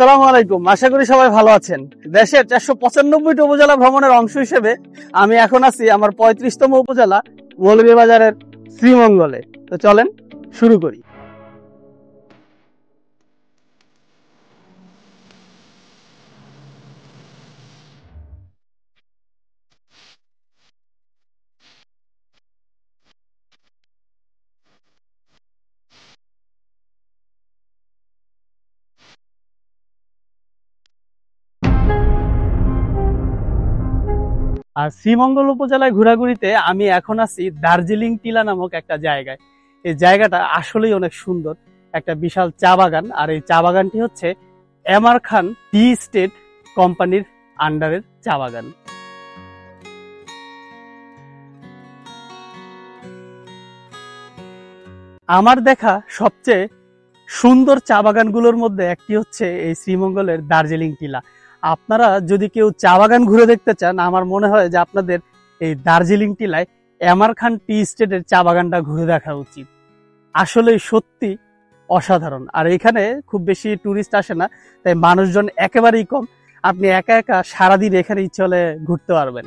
আসসালামু আলাইকুম, আশা করি সবাই ভালো আছেন। দেশের 495টি উপজেলা ভ্রমণের অংশ হিসেবে আমি এখন আছি আমার 35তম উপজেলা মৌলভীবাজারের শ্রীমঙ্গলে। তো চলেন শুরু করি। আর শ্রীমঙ্গল উপজেলায় ঘোরাঘুরিতে আমি এখন আছি দার্জিলিং টিলা নামক একটা জায়গায়। এই জায়গাটা আসলেই অনেক সুন্দর, একটা বিশাল চা বাগান। আর এই চা বাগানটি হচ্ছে এমআর খান টি স্টেট কোম্পানির আন্ডারের চা বাগান। আমার দেখা সবচেয়ে সুন্দর চা বাগানগুলোর মধ্যে একটি হচ্ছে এই শ্রীমঙ্গলের দার্জিলিং টিলা। আপনারা যদি কেউ চা বাগান ঘুরে দেখতে চান, আমার মনে হয় যে আপনাদের এই দার্জিলিং টিলায় এমআর খান টি স্টেটের চা বাগানটা ঘুরে দেখা উচিত। আসলে সত্যি অসাধারণ। আর এখানে খুব বেশি টুরিস্ট আসে না, তাই মানুষজন একেবারেই কম। আপনি একা একা সারাদিন এখানে ইচ্ছে হলে ঘুরতে পারবেন।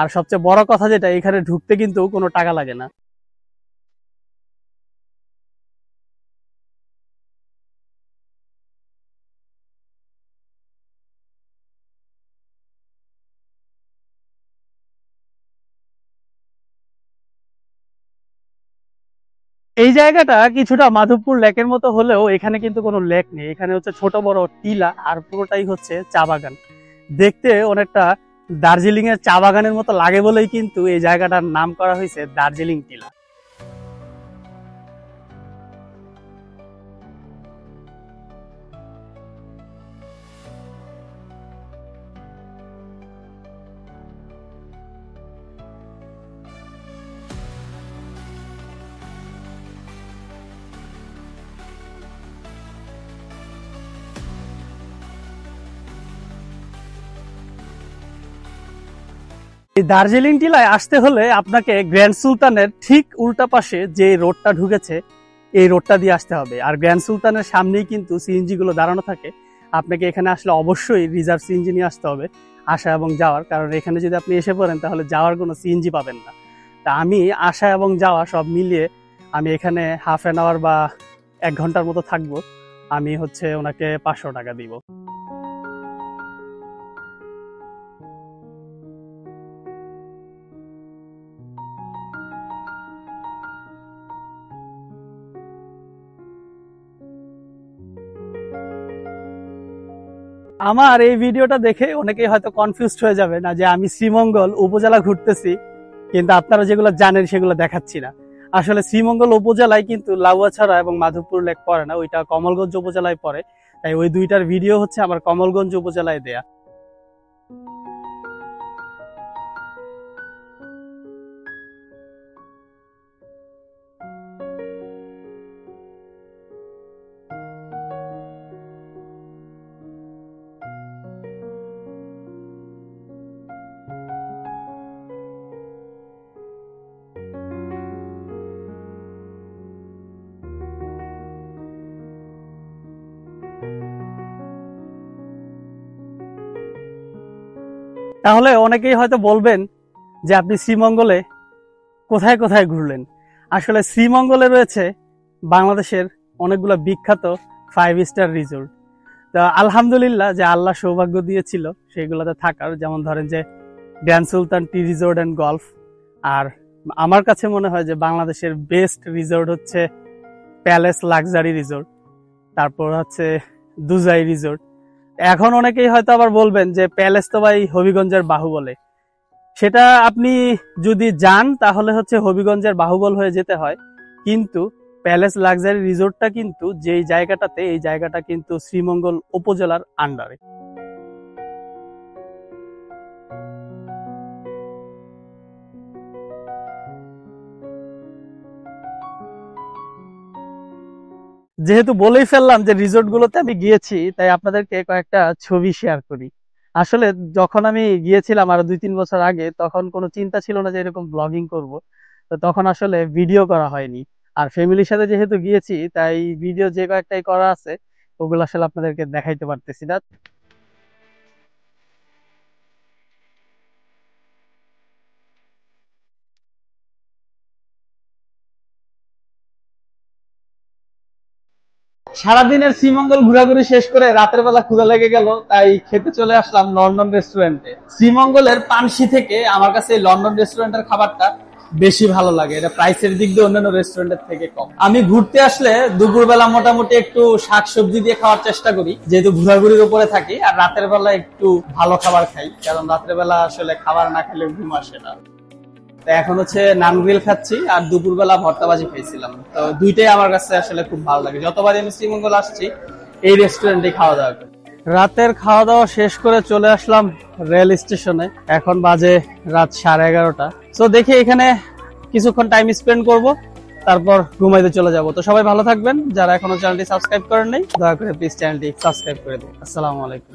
আর সবচেয়ে বড় কথা যেটা, এখানে ঢুকতে কিন্তু কোনো টাকা লাগে না। এই জায়গাটা কিছুটা মাধবপুর লেকের মতো হলেও এখানে কিন্তু কোনো লেক নেই। এখানে হচ্ছে ছোট বড় টিলা, আর পুরোটাই হচ্ছে চা বাগান। দেখতে অনেকটা দার্জিলিং এর চা বাগানের মতো লাগে বলেই কিন্তু এই জায়গাটার নাম করা হয়েছে দার্জিলিং টিলা। এই দার্জিলিং টিলায় আসতে হলে আপনাকে গ্র্যান্ড সুলতানের ঠিক উল্টা পাশে যে রোডটা ঢুকেছে, এই রোডটা দিয়ে আসতে হবে। আর গ্র্যান্ড সুলতানের সামনেই কিন্তু সিএনজি গুলো দাঁড়ানো থাকে। আপনাকে এখানে আসলে অবশ্যই রিজার্ভ সিএনজি নিয়ে আসতে হবে আসা এবং যাওয়ার, কারণ এখানে যদি আপনি এসে পড়েন তাহলে যাওয়ার কোনো সিএনজি পাবেন না। তা আমি আসা এবং যাওয়া সব মিলিয়ে আমি এখানে হাফ অ্যান আওয়ার বা 1 ঘন্টার মতো থাকবো। আমি হচ্ছে ওনাকে 500 টাকা দিব। আমার এই ভিডিওটা দেখে অনেকেই হয়তো কনফিউজড হয়ে যাবে না যে আমি শ্রীমঙ্গল উপজেলা ঘুরতেছি, কিন্তু আপনারা যেগুলো জানেন সেগুলো দেখাচ্ছি না। আসলে শ্রীমঙ্গল উপজেলায় কিন্তু লাউয়াছড়া এবং মাধবপুর লেক পড়ে না, ওইটা কমলগঞ্জ উপজেলায় পড়ে। তাই ওই দুইটার ভিডিও হচ্ছে আমার কমলগঞ্জ উপজেলায় দেয়া। তাহলে অনেকেই হয়তো বলবেন যে আপনি শ্রীমঙ্গলে কোথায় কোথায় ঘুরলেন। আসলে শ্রীমঙ্গলে রয়েছে বাংলাদেশের অনেকগুলো বিখ্যাত 5 স্টার রিসোর্ট। তা আলহামদুলিল্লাহ যে আল্লাহ সৌভাগ্য দিয়েছিল সেগুলোতে থাকার, যেমন ধরেন যে grand Sultan tea resort and golf. আর আমার কাছে মনে হয় যে বাংলাদেশের বেস্ট রিসোর্ট হচ্ছে প্যালেস লাক্সারি রিসোর্ট, তারপর হচ্ছে দুজাই রিসোর্ট। এখন অনেকেই হয়তো আবার বলবেন যে প্যালেস তো ভাই হবিগঞ্জের বাহুবলে। সেটা আপনি যদি যান তাহলে হচ্ছে হবিগঞ্জের বাহুবল হয়ে যেতে হয়, কিন্তু প্যালেস লাক্সারি রিসোর্টটা কিন্তু যেই জায়গাটাতে, এই জায়গাটা কিন্তু শ্রীমঙ্গল উপজেলার আন্ডারে। যেহেতু বলেই ফেললাম যে রিসোর্ট গুলোতে আমি গিয়েছি, তাই আপনাদেরকে কয়েকটা ছবি শেয়ার করি। আসলে যখন আমি গিয়েছিলাম আরো 2-3 বছর আগে, তখন কোনো চিন্তা ছিল না যে এরকম ব্লগিং করব। তো তখন আসলে ভিডিও করা হয়নি। আর ফ্যামিলির সাথে যেহেতু গিয়েছি, তাই ভিডিও যে কয়েকটাই করা আছে ওগুলো আসলে আপনাদেরকে দেখাইতে পারতেছি না। সারাদিনের শ্রীমঙ্গল ঘোরাঘুরি শেষ করে রাতের বেলা ক্ষুধা লেগে গেল, তাই খেতে চলে আসলাম লন্ডন রেস্টুরেন্টে। শ্রীমঙ্গলের পানসি থেকে আমার কাছে এই লন্ডন রেস্টুরেন্টের খাবারটা বেশি ভালো লাগে। এটা প্রাইসের দিক দিয়ে অন্যান্য রেস্টুরেন্টের থেকে কম। আমি ঘুরতে আসলে দুপুরবেলা মোটামুটি একটু শাকসবজি দিয়ে খাওয়ার চেষ্টা করি, যেহেতু ঘোরাঘুরির উপরে থাকি। আর রাতের বেলা একটু ভালো খাবার খাই, কারণ রাতের বেলা আসলে খাবার না খেলে ঘুম আসে না। তো এখন হচ্ছে নান গ্রিল খাচ্ছি, আর দুপুরবেলা ভর্তা ভাজি খাইছিলাম। তো দুইটাই আমার কাছে আসলে খুব ভালো লাগে। যতবারই আমি শ্রীমঙ্গল আসছি এই রেস্টুরেন্টে খাওয়া দাওয়া করি। রাতের খাওয়া দাওয়া শেষ করে চলে আসলাম রেল স্টেশনে। এখন বাজে রাত 11:30। তো দেখি এখানে কিছুক্ষণ টাইম স্পেন্ড করব, তারপর ঘুমাইতে চলে যাব। তো সবাই ভালো থাকবেন। যারা এখনো চ্যানেলটি সাবস্ক্রাইব করেন নাই, দয়া করে প্লিজ চ্যানেলটি সাবস্ক্রাইব করে দিন। আসসালামু আলাইকুম।